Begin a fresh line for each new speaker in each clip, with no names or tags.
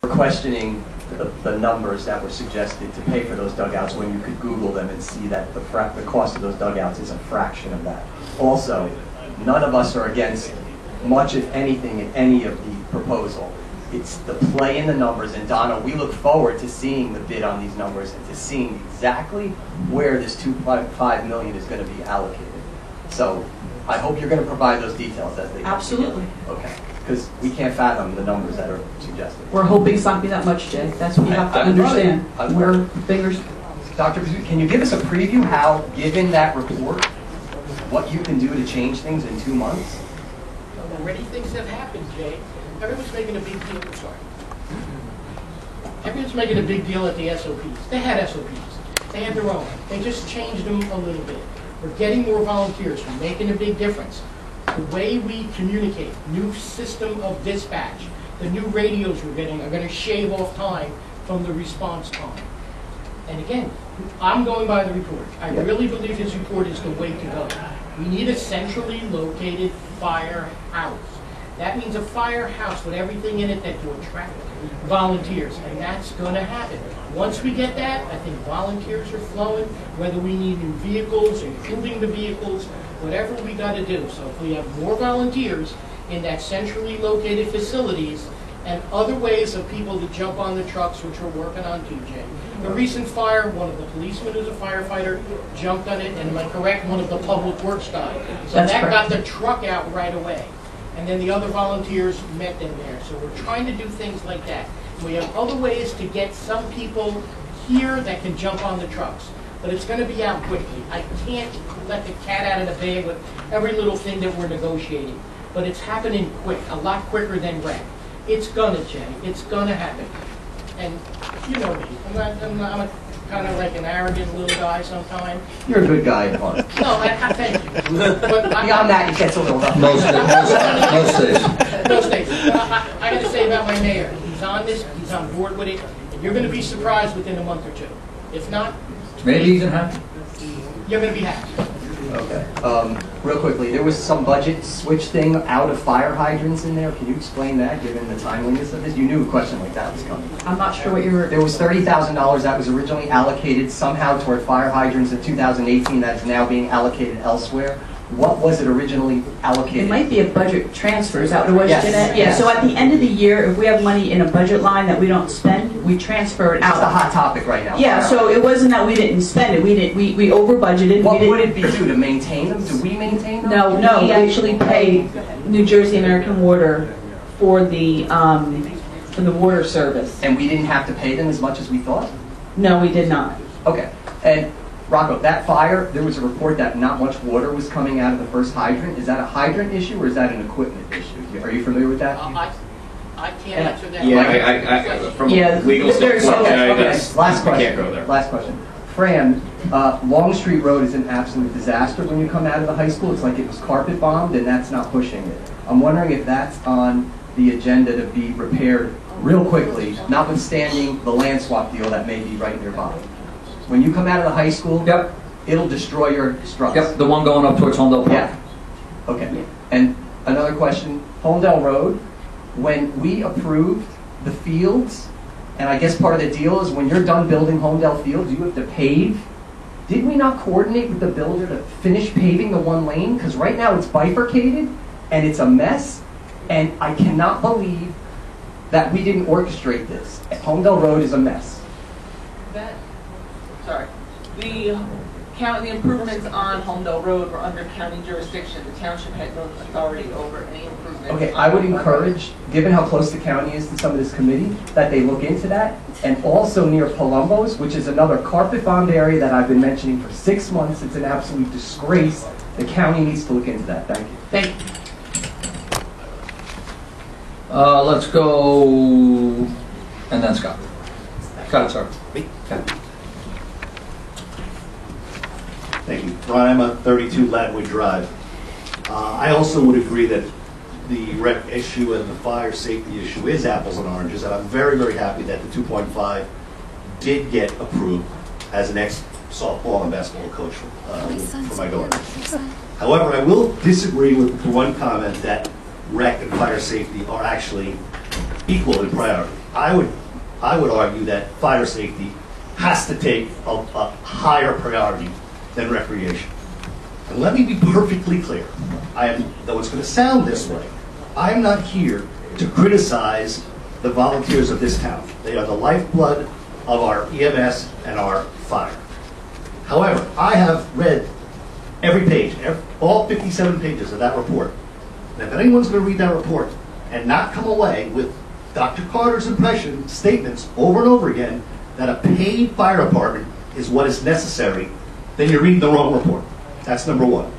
questioning the numbers that were suggested to pay for those dugouts when you could Google them and see that the cost of those dugouts is a fraction of that. Also, none of us are against much, if anything, in any of the proposal. It's the play in the numbers, and Donna, we look forward to seeing the bid on these numbers and to seeing exactly where this $2.5 million is going to be allocated. So I hope you're going to provide those details as they come.
Absolutely.
Okay, because we can't fathom the numbers that are suggested.
We're hoping it's not going to be that much, Jay. That's what you have to understand. We're fingers.
Dr. Pizzuti, can you give us a preview how, given that report, what you can do to change things in 2 months?
Already things have happened, Jay. Everyone's making a big deal. Sorry. Everyone's making a big deal at the SOPs. They had SOPs. They had their own. They just changed them a little bit. We're getting more volunteers. We're making a big difference. The way we communicate, new system of dispatch, the new radios we're getting are going to shave off time from the response time. And again, I'm going by the report. I really believe his report is the way to go. We need a centrally located firehouse. That means a firehouse with everything in it that will attract volunteers, and that's going to happen. Once we get that, I think volunteers are flowing, whether we need new vehicles, improving the vehicles, whatever we got to do. So if we have more volunteers in that centrally located facilities and other ways of people to jump on the trucks, which we're working on too, Jay. The recent fire, one of the policemen who's a firefighter jumped on it, and am I correct, one of the public works guys. So
That's
that
correct.
got the truck out right away. And then the other volunteers met them there. So we're trying to do things like that. We have other ways to get some people here that can jump on the trucks. But it's going to be out quickly. I can't let the cat out of the bag with every little thing that we're negotiating. But it's happening quick, a lot quicker than rec. It's going to, Jay. It's going to happen. And you know me. I'm a kind of like an arrogant little guy sometimes.
You're a good guy, Mark.
No, I thank you. But
Beyond that, it gets a little rough.
Most days.
Those things. I got to say about my mayor. He's on this. He's on board with it. And you're going to be surprised within a month or two. If not,
Maybe even happy.
you're going to be happy.
Okay. Real quickly, there was some budget switch thing out of fire hydrants in there. Can you explain that, given the timeliness of this? You knew a question like that was coming.
I'm not sure what you were.
There was $30,000 that was originally allocated somehow toward fire hydrants in 2018 that is now being allocated elsewhere. What was it originally allocated?
It might be a budget transfer. Is that what it was,
Yes.
Jeanette? Yeah.
Yes.
So at the end of the year, if we have money in a budget line that we don't spend, we transfer it
It's the
out.
hot topic right now.
Yeah.
fire
So it wasn't that we didn't spend it. We over budgeted.
What
we
would
didn't,
it be to maintain them? Do we maintain them?
No. We actually pay New Jersey American Water for the water service.
And we didn't have to pay them as much as we thought?
No, we did not.
Okay. And Rocco, that fire, there was a report that not much water was coming out of the first hydrant. Is that a hydrant issue or is that an equipment issue? Are you familiar with that?
I can't answer that.
Yeah, from
Yeah,
a legal
there's-
standpoint,
Okay. Last
I
question.
can't go there.
Last question. Fran, Long Street Road is an absolute disaster when you come out of the high school. It's like it was carpet bombed and that's not pushing it. I'm wondering if that's on the agenda to be repaired real quickly, notwithstanding the land swap deal that may be right nearby. When you come out of the high school,
Yep.
it'll destroy your struts.
Yep. The one going up towards Homedale Park.
Yeah. Okay. And another question, Homedale Road, when we approved the fields, and I guess part of the deal is when you're done building Homedale Fields, you have to pave. Did we not coordinate with the builder to finish paving the one lane? Because right now it's bifurcated and it's a mess, and I cannot believe that we didn't orchestrate this. Homedale Road is a mess.
The improvements on Homedale Road were under county jurisdiction. The township had no authority over any improvements.
Okay, I would encourage, given how close the county is to some of this committee, that they look into that. And also near Palumbo's, which is another carpet bombed area that I've been mentioning for 6 months. It's an absolute disgrace. The county needs to look into that. Thank you.
Thank you.
Let's go, and then Scott. Scott, sorry.
Thank you. Ron, I'm at 32 Latwood Drive. I also would agree that the rec issue and the fire safety issue is apples and oranges, and I'm very, very happy that the 2.5 did get approved as an ex-softball and basketball coach for my daughter. However, I will disagree with the one comment that rec and fire safety are actually equal in priority. I would argue that fire safety has to take a higher priority than recreation. And let me be perfectly clear. Though it's going to sound this way, I am not here to criticize the volunteers of this town. They are the lifeblood of our EMS and our fire. However, I have read every page, all 57 pages of that report. And if anyone's going to read that report and not come away with Dr. Carter's statements over and over again that a paid fire department is what is necessary, then you're reading the wrong report. That's number one.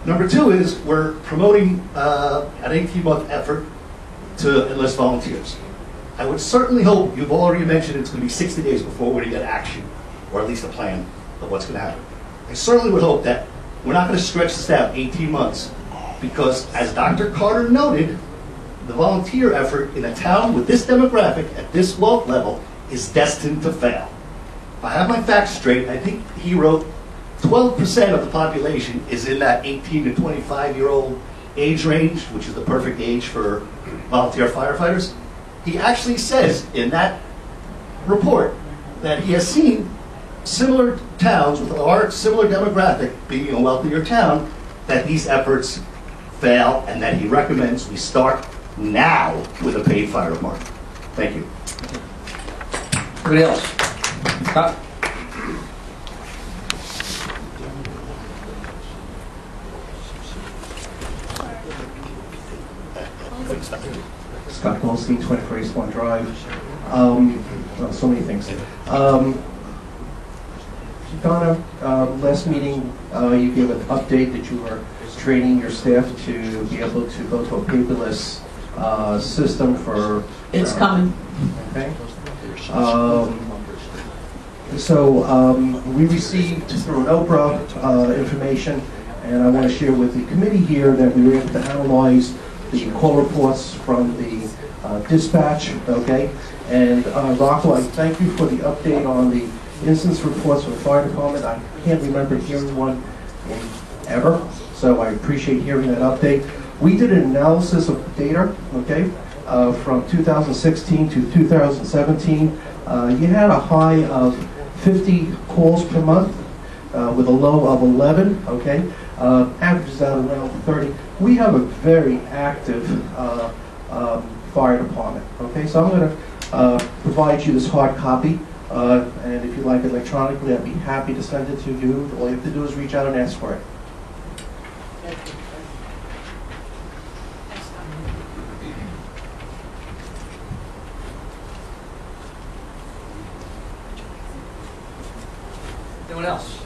Number two is we're promoting an 18-month effort to enlist volunteers. I would certainly hope, you've already mentioned it's going to be 60 days before we get action, or at least a plan of what's going to happen. I certainly would hope that we're not going to stretch this out 18 months, because as Dr. Carter noted, the volunteer effort in a town with this demographic at this low level is destined to fail. If I have my facts straight, I think he wrote 12% of the population is in that 18 to 25-year-old age range, which is the perfect age for volunteer firefighters. He actually says in that report that he has seen similar towns with our similar demographic, being a wealthier town, that these efforts fail, and that he recommends we start now with a paid fire department. Thank you.
Anybody else? Scott?
Scott Goldstein, 24 East 1 Drive. Well, so many things. Donna, last meeting you gave an update that you were training your staff to be able to go to a paperless system for...
It's coming.
Okay. So we received through an Oprah information, and I want to share with the committee here that we were able to analyze the call reports from the dispatch, okay? And Rocco, I thank you for the update on the instance reports from the fire department. I can't remember hearing one ever, so I appreciate hearing that update. We did an analysis of data, okay, from 2016 to 2017. You had a high of 50 calls per month with a low of 11, okay? Averages out around 30. We have a very active fire department, okay? So I'm going to provide you this hard copy, and if you like electronically, I'd be happy to send it to you. All you have to do is reach out and ask for it.
Anyone else?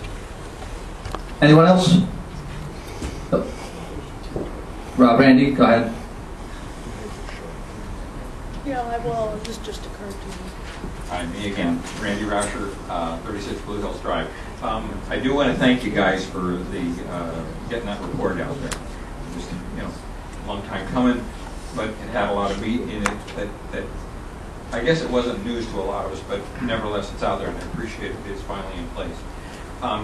Anyone else? Oh. Rob, Randy, go ahead.
Yeah, well, this just occurred to me.
Hi, me again, Randy Rauscher, 36 Blue Hills Drive. I do want to thank you guys for the getting that report out there. Just, a long time coming, but it had a lot of meat in it that I guess it wasn't news to a lot of us, but nevertheless it's out there, and I appreciate it. It's finally in place.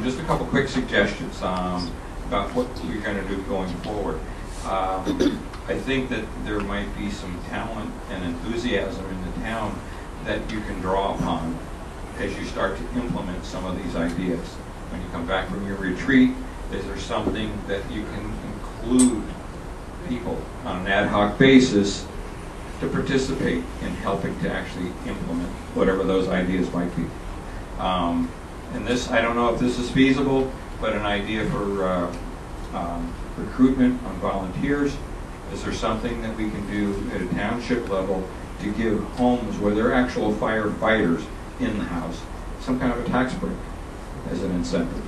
Just a couple quick suggestions about what we're going to do going forward. I think that there might be some talent and enthusiasm in the town that you can draw upon as you start to implement some of these ideas. When you come back from your retreat, is there something that you can include people on an ad hoc basis to participate in helping to actually implement whatever those ideas might be? And this, I don't know if this is feasible, but an idea for recruitment on volunteers. Is there something that we can do at a township level to give homes where there are actual firefighters in the house some kind of a tax break as an incentive?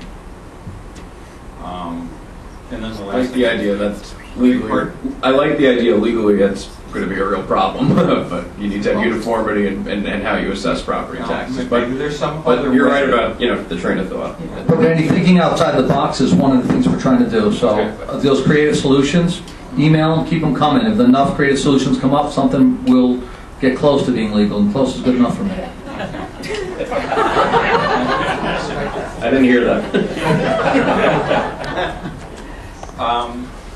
And then the last
I like the idea that's legally. I like the idea legally. That's going to be a real problem, but you need to have uniformity and how you assess property taxes. But
there's some.
But you're right about the train of thought.
But Randy, thinking outside the box is one of the things we're trying to do. So those creative solutions, email them, keep them coming. If enough creative solutions come up, something will get close to being legal, and close is good enough for me.
I didn't hear that.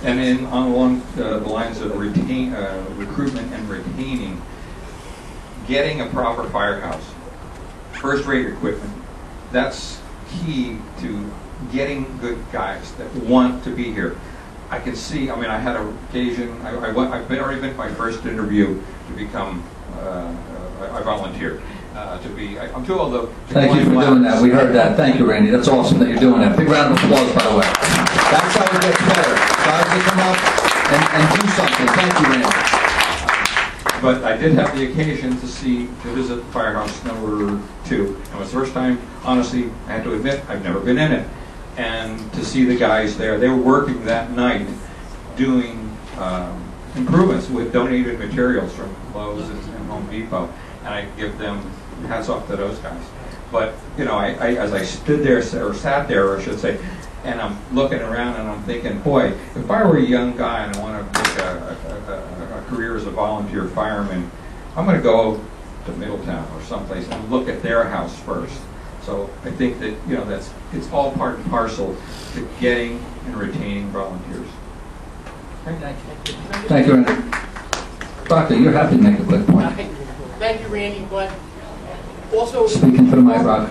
And then along the lines of recruitment and retaining, getting a proper firehouse, first-rate equipment, that's key to getting good guys that want to be here. I can see, I mean, I had an occasion, I've already been to my first interview to become, I volunteered to be, I'm too old to
Thank you for doing that. We heard that. Thank you, Randy. That's awesome that you're doing that. Big round of applause, by the way. That's how it gets better. Guys to come up and do something. Thank you, Randy.
But I did have the occasion to visit Firehouse number 2. And it was the first time, honestly, I have to admit, I've never been in it. And to see the guys there, they were working that night doing improvements with donated materials from Lowe's and Home Depot. And I give them hats off to those guys. But, you know, as I stood there, or sat there, I should say, and I'm looking around and I'm thinking, boy, if I were a young guy and I want to make a career as a volunteer fireman, I'm going to go to Middletown or someplace and look at their house first. So I think that, you know, it's all part and parcel to getting and retaining volunteers.
Thank you, Randy. Doctor, you're happy to make a quick point.
Thank you, Randy, but also...
Speaking for the mic, Rock.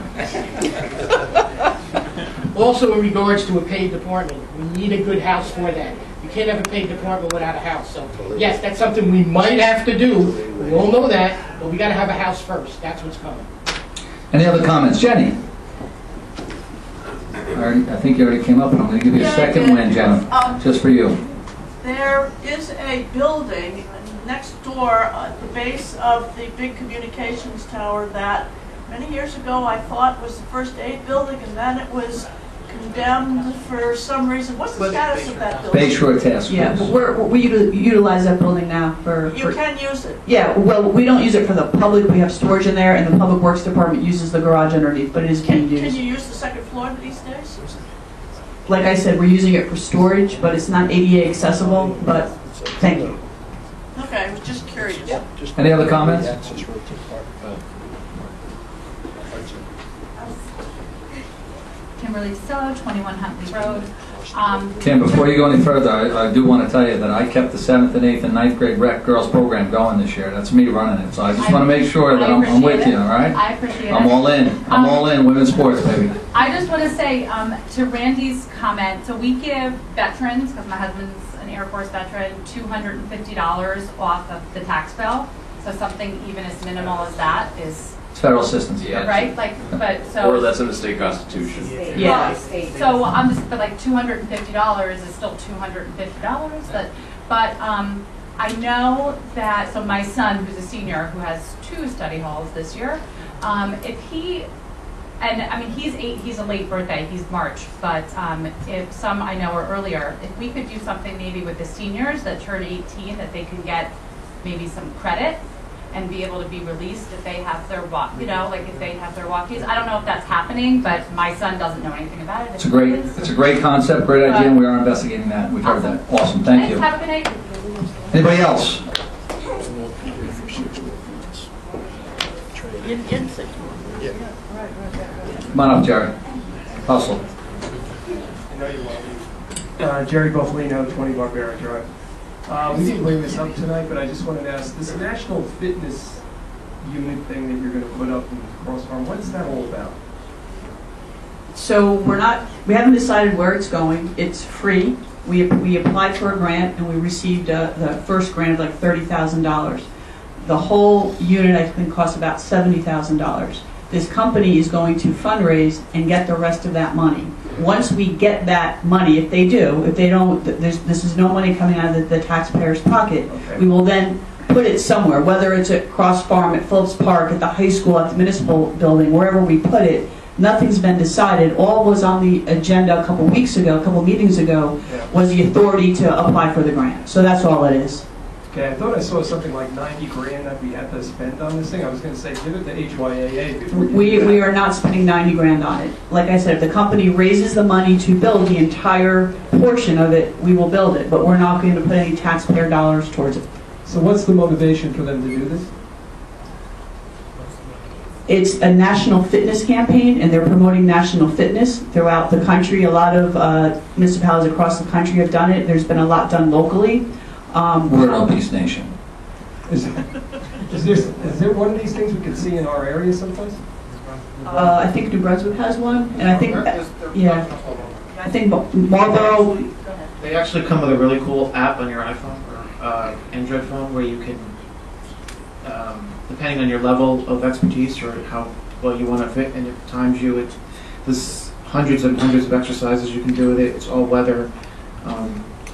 Also in regards to a paid department, we need a good house for that. You can't have a paid department without a house. So yes, that's something we might have to do. We all know that, but we got to have a house first. That's what's coming.
Any other comments? Jenny? I think you already came up, and I'm going to give you a second win, Jenny, just for you.
There is a building next door at the base of the big communications tower that many years ago I thought was the first aid building, and then it was condemned for some reason. What's the status of that building?
Bay Shore Task Force.
Yeah, but we utilize that building now for...
You can use it.
Yeah, well, we don't use it for the public. We have storage in there, and the Public Works Department uses the garage underneath, but it is being used.
Can you use the second floor these days?
Like I said, we're using it for storage, but it's not ADA accessible, but thank you.
Okay, I was just curious.
Any other comments?
Kimberly Stillo, 21 Huntley Road.
Kim, before you go any further, I do want to tell you that I kept the 7th and 8th and 9th grade rec girls program going this year. That's me running it, so I just want to make sure that I'm with you, all right?
I appreciate it.
I'm all in. I'm all in. Women's sports, baby.
I just want to say to Randy's comment, so we give veterans, because my husband's an Air Force veteran, $250 off of the tax bill. So something even as minimal as that is...
It's federal assistance.
Yeah.
Right? Like, but so...
Or that's in the state constitution.
Yeah. So I'm just, but like $250 is still $250. But I know that, so my son, who's a senior, who has 2 study halls this year, if he, and I mean, he's a late birthday, he's March, but if some I know are earlier, if we could do something maybe with the seniors that turn 18, that they can get maybe some credit and be able to be released if they have their like if they have their walkies. I don't know if that's happening, but my son doesn't know anything about it.
It's a great concept, great idea, and we are investigating that. We've heard that. Awesome. Thank you.
Have a good night.
Anybody else? Come on up, Jerry. Hustle.
Jerry Buffalino, 20 Barbera Drive. We didn't bring this up tonight, but I just wanted to ask, this national fitness unit thing that you're going to put up in Cross Farm, what's that all about?
So we haven't decided where it's going. It's free. We applied for a grant, and we received the first grant of like $30,000. The whole unit, I think, costs about $70,000. This company is going to fundraise and get the rest of that money. Once we get that money, if they do, if they don't, this is no money coming out of the taxpayer's pocket. Okay. We will then put it somewhere, whether it's at Cross Farm, at Phillips Park, at the high school, at the municipal building, wherever we put it. Nothing's been decided. All was on the agenda a couple weeks ago, a couple meetings ago, was the authority to apply for the grant. So that's all it is.
Okay, I thought I saw something like 90 grand that we had to spend on this thing. I was going to say, give it to HYAA before
we are not spending 90 grand on it. Like I said, if the company raises the money to build the entire portion of it, we will build it, but we're not going to put any taxpayer dollars towards it.
So what's the motivation for them to do this?
It's a national fitness campaign, and they're promoting national fitness throughout the country. A lot of municipalities across the country have done it. There's been a lot done locally.
We're an obese nation.
Is there one of these things we could see in our area someplace?
I think New Brunswick has one, and I think, yeah, I think Marlboro,
They actually come with a really cool app on your iPhone or Android phone where you can, depending on your level of expertise or how well you want to fit, and it times you. There's hundreds and hundreds of exercises you can do with it. It's all weather. I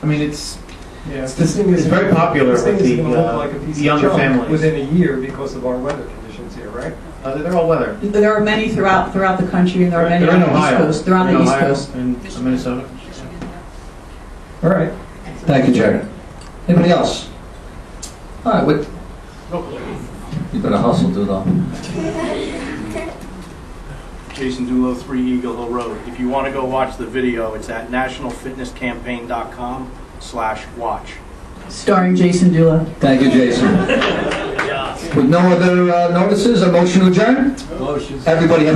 mean, it's very popular with the younger families.
Within a year because of our weather conditions here, right?
They're all weather.
there are many throughout the country, and there are many
They're
on
in
the East
Ohio.
Coast. They're on the East
Ohio
Coast.
and Minnesota.
All right.
Thank you, Jerry. Anybody else? All right, you better hustle, Dudo.
Jason Dulo, 3 Eagle Hill Road. If you want to go watch the video, it's at nationalfitnesscampaign.com/watch.
Starring Jason Dula.
Thank you, Jason. With no other notices, a motion to adjourn?
Motion.
Everybody have